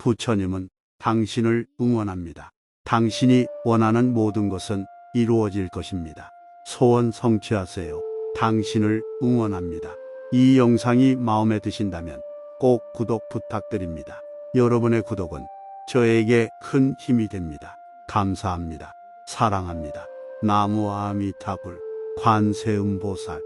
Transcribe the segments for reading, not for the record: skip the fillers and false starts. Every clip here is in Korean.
부처님은 당신을 응원합니다. 당신이 원하는 모든 것은 이루어질 것입니다. 소원 성취하세요. 당신을 응원합니다. 이 영상이 마음에 드신다면 꼭 구독 부탁드립니다. 여러분의 구독은 저에게 큰 힘이 됩니다. 감사합니다. 사랑합니다. 나무 아미타불 관세음보살.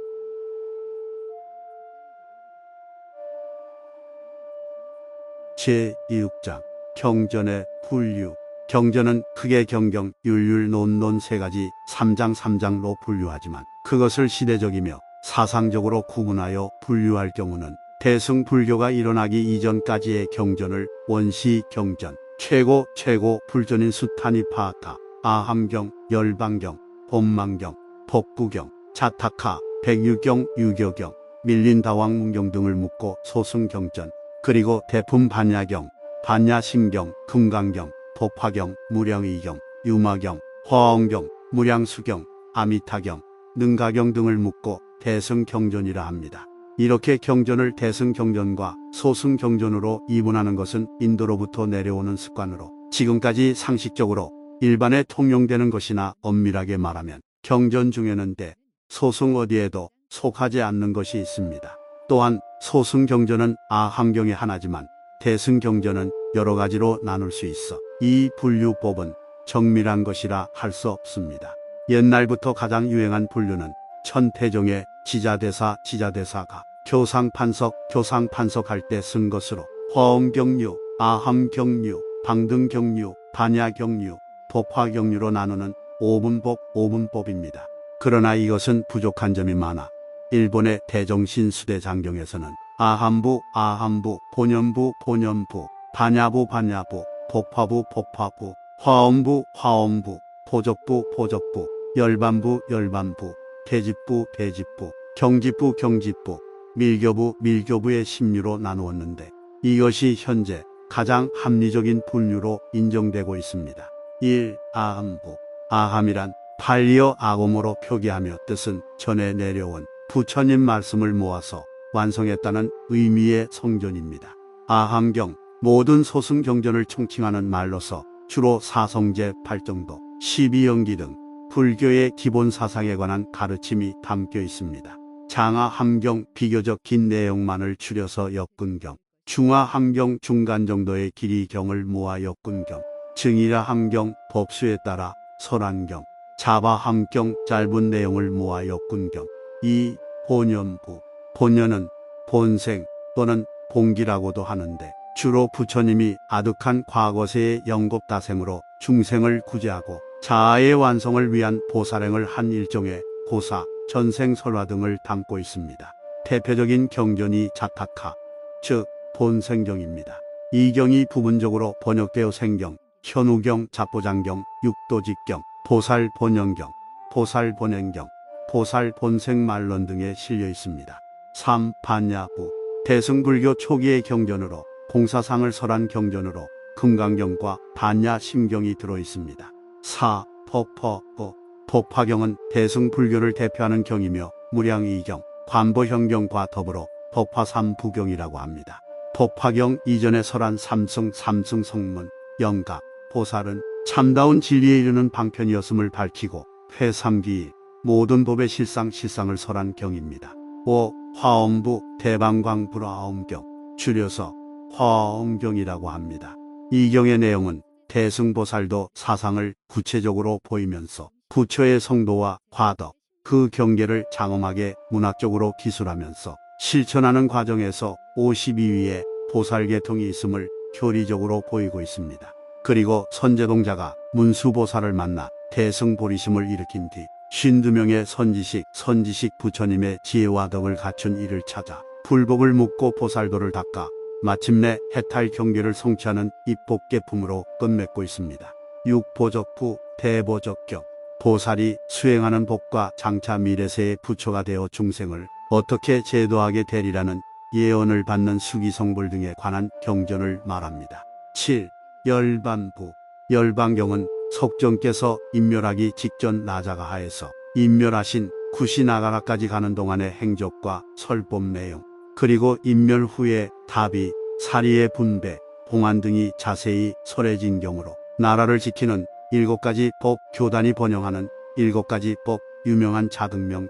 제1장 경전의 분류. 경전은 크게 경경, 율율, 논론 세 가지 3장로 분류하지만 그것을 시대적이며 사상적으로 구분하여 분류할 경우는 대승불교가 일어나기 이전까지의 경전을 원시 경전, 최고 불전인 수타니파타, 아함경, 열반경, 법망경, 법구경, 자타카, 백유경, 유교경, 밀린다왕문경 등을 묶고 소승경전, 그리고 대품 반야경, 반야심경, 금강경, 법화경, 무량의경, 유마경, 화엄경, 무량수경, 아미타경, 능가경 등을 묶고 대승경전이라 합니다. 이렇게 경전을 대승경전과 소승경전으로 이분하는 것은 인도로부터 내려오는 습관으로 지금까지 상식적으로 일반에 통용되는 것이나 엄밀하게 말하면 경전 중에는 대, 소승 어디에도 속하지 않는 것이 있습니다. 또한 소승경전은 아함경의 하나지만 대승경전은 여러 가지로 나눌 수 있어 이 분류법은 정밀한 것이라 할 수 없습니다. 옛날부터 가장 유행한 분류는 천태종의 지자대사가 교상판석할 때 쓴 것으로 화엄경류, 아함경류, 방등경류, 반야경류, 법화경류로 나누는 오분법입니다. 그러나 이것은 부족한 점이 많아 일본의 대종신수대 장경에서는 아함부, 본연부, 반야부, 법화부, 화엄부, 포적부, 열반부, 대집부, 경집부, 밀교부의 심류로 나누었는데 이것이 현재 가장 합리적인 분류로 인정되고 있습니다. 1. 아함부. 아함이란 팔리어 아고모로 표기하며 뜻은 전해 내려온 부처님 말씀을 모아서 완성했다는 의미의 성전입니다. 아함경, 모든 소승경전을 총칭하는 말로서 주로 사성제 8정도, 12연기 등 불교의 기본 사상에 관한 가르침이 담겨 있습니다. 장하함경, 비교적 긴 내용만을 줄여서 역근경, 중하함경, 중간 정도의 길이 경을 모아 역근경, 증이라함경, 법수에 따라 설안경, 자바함경, 짧은 내용을 모아 역근경. 2. 본연부. 본연은 본생 또는 본기라고도 하는데 주로 부처님이 아득한 과거세의 영겁다생으로 중생을 구제하고 자아의 완성을 위한 보살행을 한 일종의 고사, 전생설화 등을 담고 있습니다. 대표적인 경전이 자타카, 즉 본생경입니다. 이 경이 부분적으로 번역되어 생경, 현우경, 잡보장경, 육도직경, 보살본연경, 보살본행경, 보살본생말론 등에 실려 있습니다. 3. 반야부. 대승불교 초기의 경전으로 공사상을 설한 경전으로 금강경과 반야심경이 들어있습니다. 4. 법화부. 법화경은 대승불교를 대표하는 경이며 무량의경, 관보형경과 더불어 법화삼부경이라고 합니다. 법화경 이전에 설한 삼승 성문, 영각, 보살은 참다운 진리에 이르는 방편이었음을 밝히고 회삼기일, 모든 법의 실상을 설한 경입니다. 5. 화엄부. 대방광불화엄경, 줄여서 화엄경이라고 합니다. 이 경의 내용은 대승보살도 사상을 구체적으로 보이면서 부처의 성도와 화덕, 그 경계를 장엄하게 문학적으로 기술하면서 실천하는 과정에서 52위의 보살계통이 있음을 교리적으로 보이고 있습니다. 그리고 선제동자가 문수보살을 만나 대승보리심을 일으킨 뒤 52명의 선지식 부처님의 지혜와 덕을 갖춘 이를 찾아 불복을 묻고 보살도를 닦아 마침내 해탈 경계를 성취하는 입법계품으로 끝맺고 있습니다. 6. 보적부. 대보적경. 보살이 수행하는 법과 장차 미래세의 부처가 되어 중생을 어떻게 제도하게 되리라는 예언을 받는 수기성불 등에 관한 경전을 말합니다. 7. 열반부. 열반경은 석정께서 인멸하기 직전 나자가 하에서 인멸하신 구시나가라까지 가는 동안의 행적과 설법 내용, 그리고 인멸 후에 답이, 사리의 분배, 봉안 등이 자세히 설해진 경우로 나라를 지키는 7가지 법 교단이 번영하는 7가지 법 유명한 자등명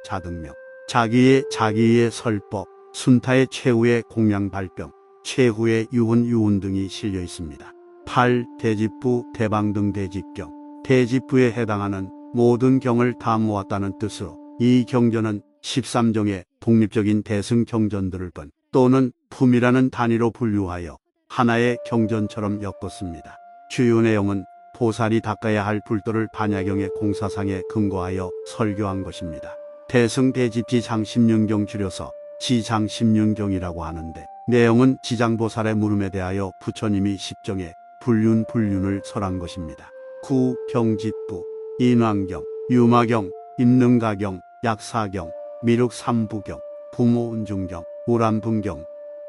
자기의 설법 순타의 최후의 공양 발병 최후의 유훈 등이 실려 있습니다. 8. 대집부 대방 등 대집경 대집부에 해당하는 모든 경을 다 모았다는 뜻으로 이 경전은 13종의 독립적인 대승 경전들을 번 또는 품이라는 단위로 분류하여 하나의 경전처럼 엮었습니다. 주요 내용은 보살이 닦아야 할 불도를 반야경의 공사상에 근거하여 설교한 것입니다. 대승대집지 장십륜경 줄여서 지장십륜경이라고 하는데 내용은 지장보살의 물음에 대하여 부처님이 10종의 불륜을 설한 것입니다. 9. 경집부 인왕경, 유마경, 임능가경, 약사경, 미륵삼부경, 부모운중경, 우람분경,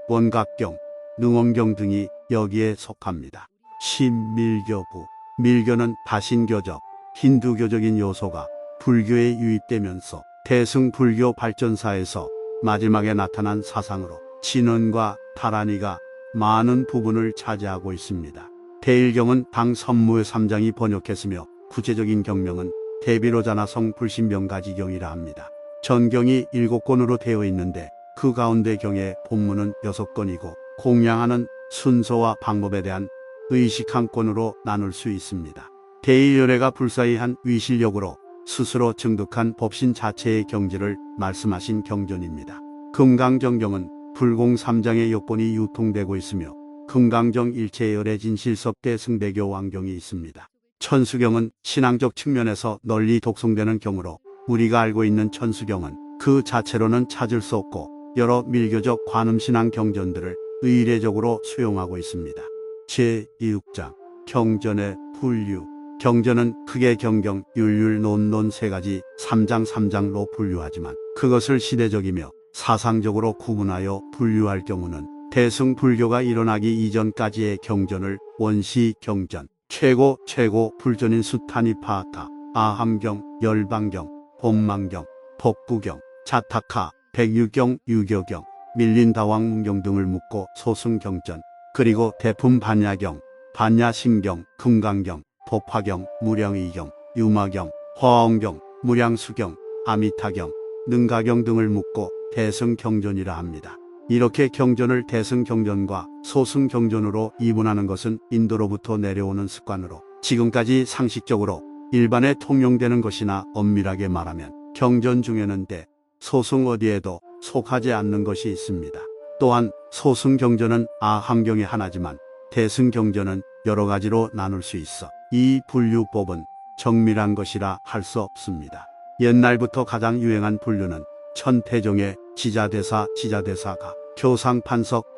원각경, 능원경 등이 여기에 속합니다. 10. 밀교부 밀교는 다신교적, 힌두교적인 요소가 불교에 유입되면서 대승불교 발전사에서 마지막에 나타난 사상으로 진원과 타라니가 많은 부분을 차지하고 있습니다. 대일경은 당 선무의 3장이 번역했으며 구체적인 경명은 대비로자나성 불신명가지경이라 합니다. 전경이 7권으로 되어 있는데 그 가운데 경의 본문은 6권이고 공양하는 순서와 방법에 대한 의식 한 권으로 나눌 수 있습니다. 대일열애가 불사의한 위실력으로 스스로 증득한 법신 자체의 경지를 말씀하신 경전입니다. 금강정경은 불공 3장의 역본이 유통되고 있으며 금강정 일체열애 진실섭 대승대교 왕경이 있습니다. 천수경은 신앙적 측면에서 널리 독송되는 경우로 우리가 알고 있는 천수경은 그 자체로는 찾을 수 없고 여러 밀교적 관음신앙 경전들을 의례적으로 수용하고 있습니다. 제6장 경전의 분류 경전은 크게 경경, 율, 논 3가지 3장로 분류하지만 그것을 시대적이며 사상적으로 구분하여 분류할 경우는 대승불교가 일어나기 이전까지의 경전을 원시 경전, 최고 불전인 수타니파타, 아함경, 열방경, 법망경, 법구경, 자타카, 백유경, 유교경, 밀린다왕문경 등을 묶고 소승경전, 그리고 대품 반야경, 반야심경, 금강경, 법화경, 무량의경, 유마경, 화엄경, 무량수경, 아미타경, 능가경 등을 묶고 대승경전이라 합니다. 이렇게 경전을 대승경전과 소승경전으로 이분하는 것은 인도로부터 내려오는 습관으로 지금까지 상식적으로 일반에 통용되는 것이나 엄밀하게 말하면 경전 중에는 대, 소승 어디에도 속하지 않는 것이 있습니다. 또한 소승경전은 아함경의 하나지만 대승경전은 여러 가지로 나눌 수 있어 이 분류법은 정밀한 것이라 할 수 없습니다. 옛날부터 가장 유행한 분류는 천태종의 지자대사가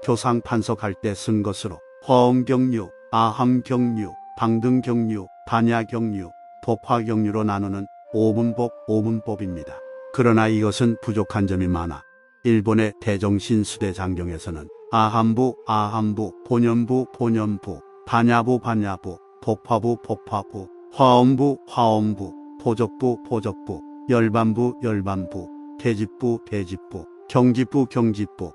교상판석할 때 쓴 것으로 화엄경류, 아함경류, 방등경류, 반야경류, 법화경류로 나누는 오분법입니다. 그러나 이것은 부족한 점이 많아 일본의 대정신수대 장경에서는 아함부, 본연부, 반야부, 법화부, 화엄부, 포적부, 열반부, 대집부, 경집부,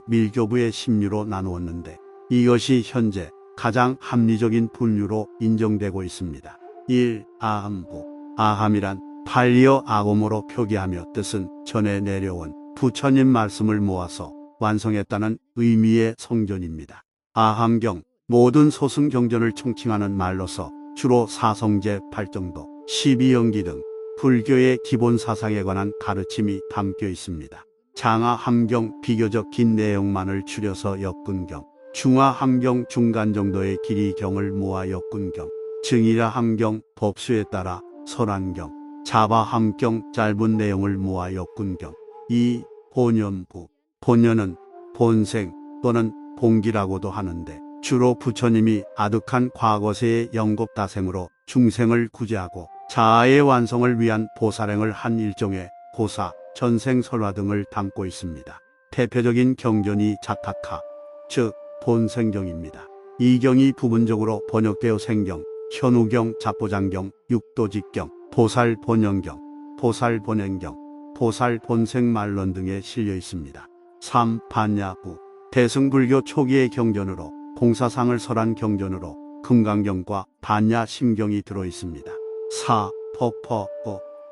밀교부의 심류로 나누었는데 이것이 현재 가장 합리적인 분류로 인정되고 있습니다. 1. 아함부 아함이란 팔리어 아곰으로 표기하며 뜻은 전해 내려온 부처님 말씀을 모아서 완성했다는 의미의 성전입니다. 아함경 모든 소승경전을 총칭하는 말로서 주로 사성제 8정도, 12연기 등 불교의 기본 사상에 관한 가르침이 담겨 있습니다. 장하함경 비교적 긴 내용만을 줄여서 엮은경, 중하함경 중간 정도의 길이 경을 모아 엮은경, 증이라함경 법수에 따라 설한경, 자바함경 짧은 내용을 모아 엮은경. 2. 본연부 본연은 본생 또는 본기라고도 하는데 주로 부처님이 아득한 과거세의 영겁다생으로 중생을 구제하고 자아의 완성을 위한 보살행을 한 일종의 고사, 전생설화 등을 담고 있습니다. 대표적인 경전이 자타카, 즉 본생경입니다. 이 경이 부분적으로 번역되어 생경, 현우경, 잡보장경, 육도직경, 보살본연경, 보살본행경, 보살본생말론 등에 실려 있습니다. 3. 반야부 대승불교 초기의 경전으로 공사상을 설한 경전으로 금강경과 반야심경이 들어있습니다. 4. 법화.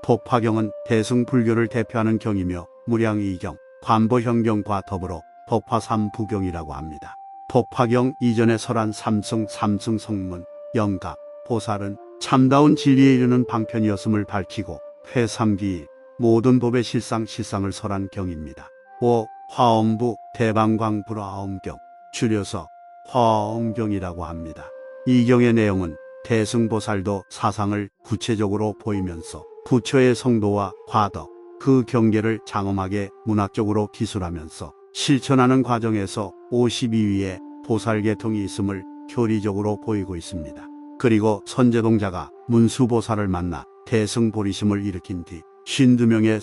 법화경은 대승불교를 대표하는 경이며 무량이경, 관보현경과 더불어 법화 삼부경이라고 합니다. 법화경 이전에 설한 삼승 성문, 영각, 보살은 참다운 진리에 이르는 방편이었음을 밝히고 회삼기일, 모든 법의 실상을 설한 경입니다. 5. 화엄부 대방광불화엄경, 줄여서 화엄경이라고 합니다. 이 경의 내용은 대승보살도 사상을 구체적으로 보이면서 부처의 성도와 과덕, 그 경계를 장엄하게 문학적으로 기술하면서 실천하는 과정에서 52위의 보살계통이 있음을 교리적으로 보이고 있습니다. 그리고 선제동자가 문수보살을 만나 대승보리심을 일으킨 뒤 52명의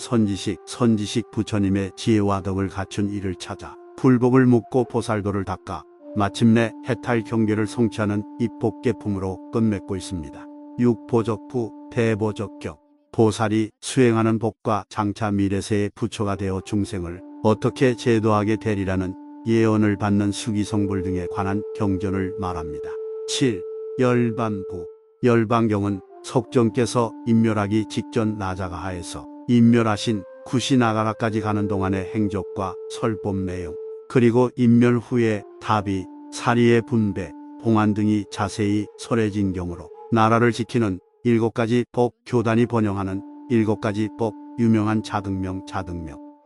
선지식 부처님의 지혜와 덕을 갖춘 이를 찾아 불복을 묻고 보살도를 닦아 마침내 해탈 경계를 성취하는 입법계품으로 끝맺고 있습니다. 6. 보적부 대보적경, 보살이 수행하는 법과 장차 미래세의 부처가 되어 중생을 어떻게 제도하게 되리라는 예언을 받는 수기성불 등에 관한 경전을 말합니다. 7. 열반부. 열반경은 석정께서 인멸하기 직전 나자가 하에서 인멸하신 구시나가라까지 가는 동안의 행적과 설법 내용, 그리고 인멸 후에 답이, 사리의 분배, 봉안 등이 자세히 설해진 경우로 나라를 지키는 7가지 법 교단이 번영하는 7가지 법 유명한 자등명,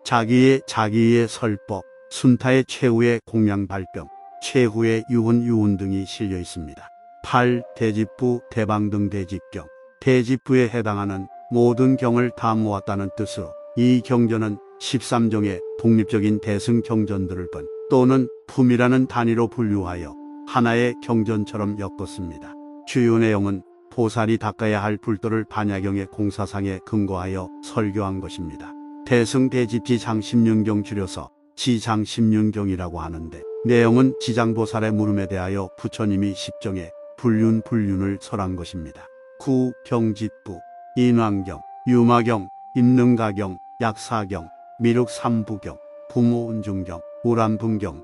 자기의 설법, 순타의 최후의 공양 발병, 최후의 유훈 등이 실려 있습니다. 8. 대집부 대방등 대집경, 대집부에 해당하는 모든 경을 다 모았다는 뜻으로 이 경전은 13종의 독립적인 대승 경전들을 번 또는 품이라는 단위로 분류하여 하나의 경전처럼 엮었습니다. 주요 내용은 보살이 닦아야 할 불도를 반야경의 공사상에 근거하여 설교한 것입니다. 대승 대집지 장십륜경 줄여서 지장십륜경이라고 하는데, 내용은 지장보살의 물음에 대하여 부처님이 10종의 불륜을 설한 것입니다. 9. 경집부, 인왕경, 유마경, 임능가경, 약사경, 미륵삼부경, 부모운중경, 우람분경,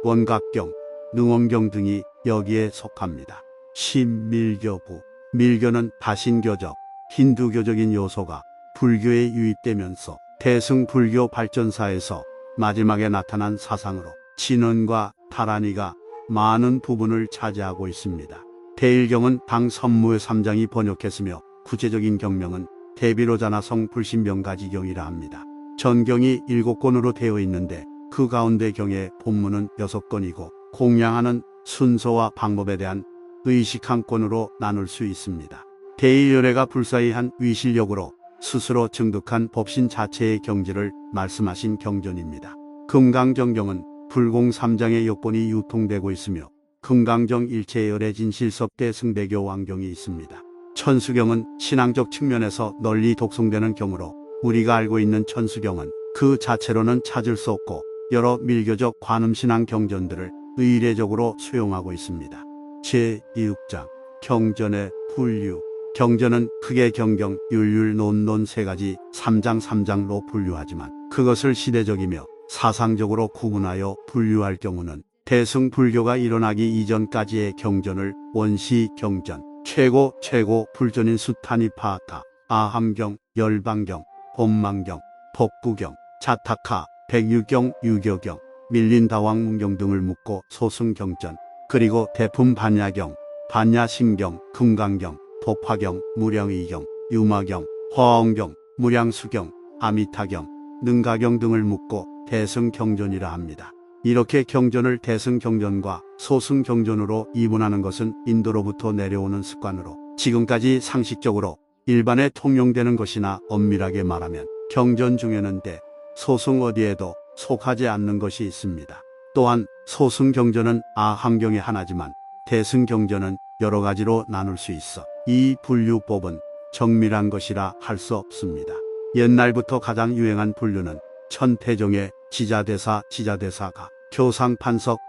원각경, 능원경 등이 여기에 속합니다. 10. 밀교부. 밀교는 다신교적, 힌두교적인 요소가 불교에 유입되면서 대승불교 발전사에서 마지막에 나타난 사상으로 진언과 타라니가 많은 부분을 차지하고 있습니다. 대일경은 당 선무의 3장이 번역했으며 구체적인 경명은 대비로자나성 불신병가지경이라 합니다. 전경이 7권으로 되어 있는데 그 가운데 경의 본문은 6권이고 공양하는 순서와 방법에 대한 의식 한 권으로 나눌 수 있습니다. 대일열애가 불사히 한 위실력으로 스스로 증득한 법신 자체의 경지를 말씀하신 경전입니다. 금강정경은 불공 3장의 역본이 유통되고 있으며 금강정 일체에 열애진 실섭대 승대교 왕경이 있습니다. 천수경은 신앙적 측면에서 널리 독송되는 경우로 우리가 알고 있는 천수경은 그 자체로는 찾을 수 없고 여러 밀교적 관음신앙 경전들을 의례적으로 수용하고 있습니다. 제2육장 경전의 분류. 경전은 크게 경경, 율, 논 세 가지 3장로 분류하지만 그것을 시대적이며 사상적으로 구분하여 분류할 경우는 대승불교가 일어나기 이전까지의 경전을 원시경전, 최고 불전인 수타니파타, 아함경, 열방경, 법망경, 법구경, 자타카, 백유경, 유교경, 밀린다왕문경 등을 묶고 소승경전, 그리고 대품 반야경, 반야심경, 금강경, 법화경, 무량의경, 유마경, 화엄경, 무량수경, 아미타경, 능가경 등을 묶고 대승경전이라 합니다. 이렇게 경전을 대승경전과 소승경전으로 이분하는 것은 인도로부터 내려오는 습관으로 지금까지 상식적으로 일반에 통용되는 것이나 엄밀하게 말하면 경전 중에는 대, 소승 어디에도 속하지 않는 것이 있습니다. 또한 소승경전은 아함경의 하나지만 대승경전은 여러 가지로 나눌 수 있어 이 분류법은 정밀한 것이라 할 수 없습니다. 옛날부터 가장 유행한 분류는 천태종의 지자대사가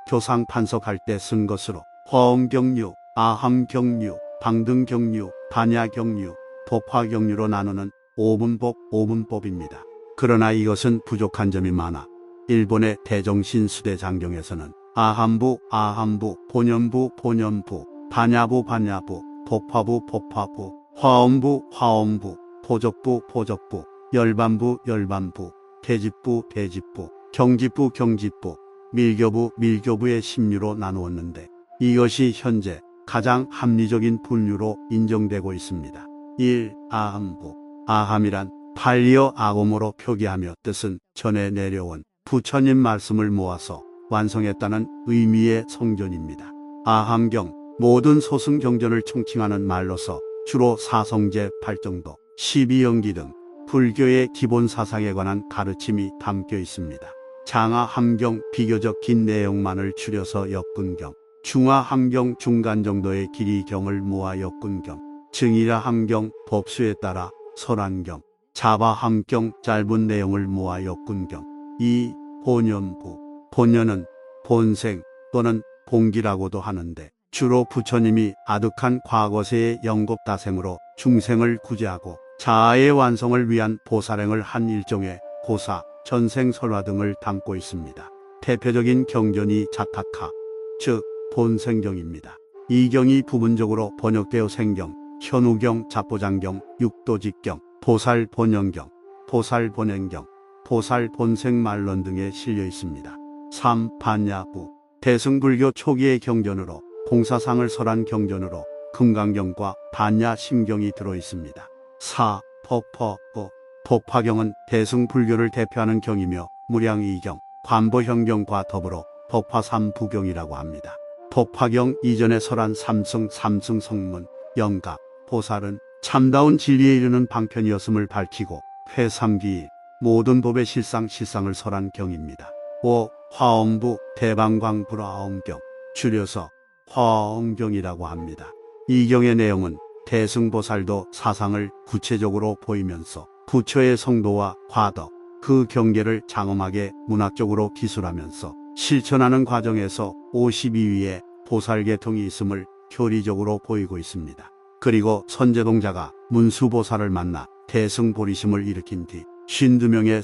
교상판석할 때 쓴 것으로 화엄경류, 아함경류, 방등경류, 반야경류, 법화경류로 나누는 오분법입니다. 그러나 이것은 부족한 점이 많아 일본의 대정신수대 장경에서는 아함부 아함부 본연부 본연부 반야부 반야부 법화부 법화부 화엄부 화엄부 포적부 포적부 열반부 열반부 대집부 대집부 경집부 경집부 밀교부 밀교부의 10류로 나누었는데 이것이 현재 가장 합리적인 분류로 인정되고 있습니다. 1. 아함부. 아함이란 팔리어 아곰으로 표기하며 뜻은 전해 내려온 부처님 말씀을 모아서 완성했다는 의미의 성전입니다. 아함경, 모든 소승경전을 총칭하는 말로서 주로 사성제 8정도, 12연기 등 불교의 기본 사상에 관한 가르침이 담겨 있습니다. 장하함경 비교적 긴 내용만을 줄여서 엮은경, 중하함경 중간 정도의 길이 경을 모아 엮은경, 증이라함경 법수에 따라 설한경, 자바함경 짧은 내용을 모아 엮은경. 2. 본연부. 본연은 본생 또는 본기라고도 하는데 주로 부처님이 아득한 과거세의 영겁다생으로 중생을 구제하고 자아의 완성을 위한 보살행을 한 일종의 고사, 전생설화 등을 담고 있습니다. 대표적인 경전이 자타카, 즉 본생경입니다. 이 경이 부분적으로 번역되어 생경, 현우경, 잡보장경, 육도직경, 보살본연경, 보살본행경, 보살본생말론 등에 실려 있습니다. 3. 반야부. 대승불교 초기의 경전으로 공사상을 설한 경전으로 금강경과 반야심경이 들어있습니다. 4. 법화부. 법화경은 대승불교를 대표하는 경이며 무량이경, 관보현경과 더불어 법화삼부경이라고 합니다. 법화경 이전에 설한 삼승 성문, 영각, 보살은 참다운 진리에 이르는 방편이었음을 밝히고 회삼기일, 모든 법의 실상을 설한 경입니다. 5. 화엄부 대방광불화엄경, 줄여서 화엄경이라고 합니다. 이 경의 내용은 대승보살도 사상을 구체적으로 보이면서 부처의 성도와 과덕, 그 경계를 장엄하게 문학적으로 기술하면서 실천하는 과정에서 52위의 보살계통이 있음을 교리적으로 보이고 있습니다. 그리고 선제동자가 문수보살을 만나 대승보리심을 일으킨 뒤 52명의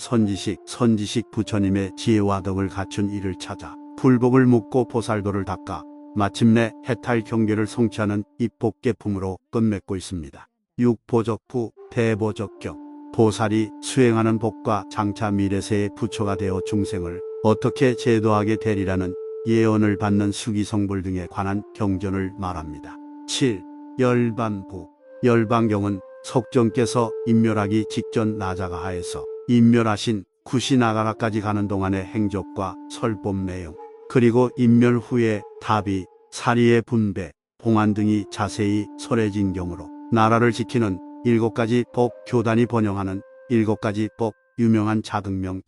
선지식 부처님의 지혜와 덕을 갖춘 이를 찾아 불복을 묻고 보살도를 닦아 마침내 해탈 경계를 성취하는 입복계품으로 끝맺고 있습니다. 6. 보적부 대보적경. 보살이 수행하는 복과 장차 미래세의 부처가 되어 중생을 어떻게 제도하게 되리라는 예언을 받는 수기성불 등에 관한 경전을 말합니다. 7. 열반부. 열반경은 석정께서 인멸하기 직전 나자가 하에서 인멸하신 구시나가라까지 가는 동안의 행적과 설법 내용, 그리고 인멸 후에 답이, 사리의 분배, 봉안 등이 자세히 설해진 경우로 나라를 지키는 7가지 법 교단이 번영하는 7가지 법 유명한 자등명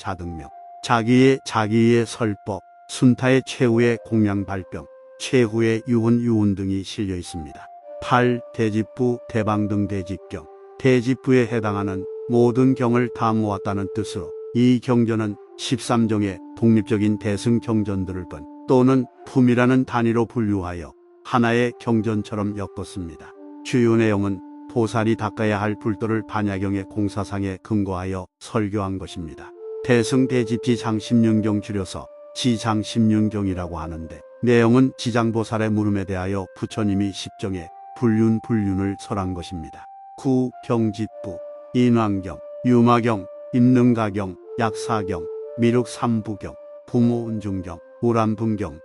자기의 설법, 순타의 최후의 공양 발병, 최후의 유훈 등이 실려 있습니다. 8. 대집부 대방등 대집경. 대집부에 해당하는 모든 경을 다 모았다는 뜻으로 이 경전은 13종의 독립적인 대승경전들을 번 또는 품이라는 단위로 분류하여 하나의 경전처럼 엮었습니다. 주요 내용은 보살이 닦아야 할 불도를 반야경의 공사상에 근거하여 설교한 것입니다. 대승대집지 장십륜경 줄여서 지장십륜경이라고 하는데 내용은 지장보살의 물음에 대하여 부처님이 10종의 불륜을 설한 것입니다. 9. 경집부. 인왕경, 유마경, 임능가경, 약사경, 미륵삼부경, 부모운중경, 우람분경,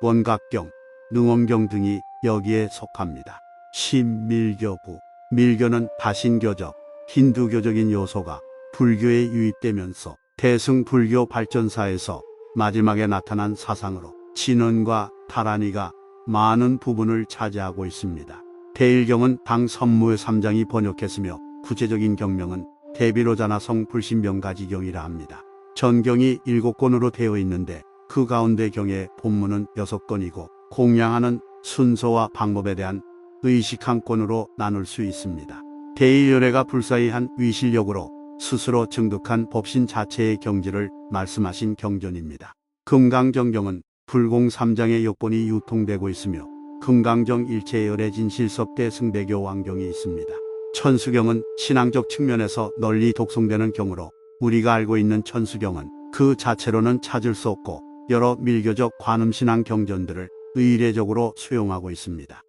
원각경, 능원경 등이 여기에 속합니다. 10. 밀교부. 밀교는 다신교적, 힌두교적인 요소가 불교에 유입되면서 대승불교 발전사에서 마지막에 나타난 사상으로 진원과 타라니가 많은 부분을 차지하고 있습니다. 대일경은 당 선무의 3장이 번역했으며 구체적인 경명은 대비로자나성 불신병가지경이라 합니다. 전경이 7권으로 되어 있는데 그 가운데 경의 본문은 6권이고 공양하는 순서와 방법에 대한 의식 한 권으로 나눌 수 있습니다. 대일열애가 불사히 한 위실력으로 스스로 증득한 법신 자체의 경지를 말씀하신 경전입니다. 금강정경은 불공 3장의 역본이 유통되고 있으며 금강정 일체의 열애진 실섭대 승대교 왕경이 있습니다. 천수경은 신앙적 측면에서 널리 독송되는 경우로 우리가 알고 있는 천수경은 그 자체로는 찾을 수 없고 여러 밀교적 관음신앙 경전들을 의례적으로 수용하고 있습니다.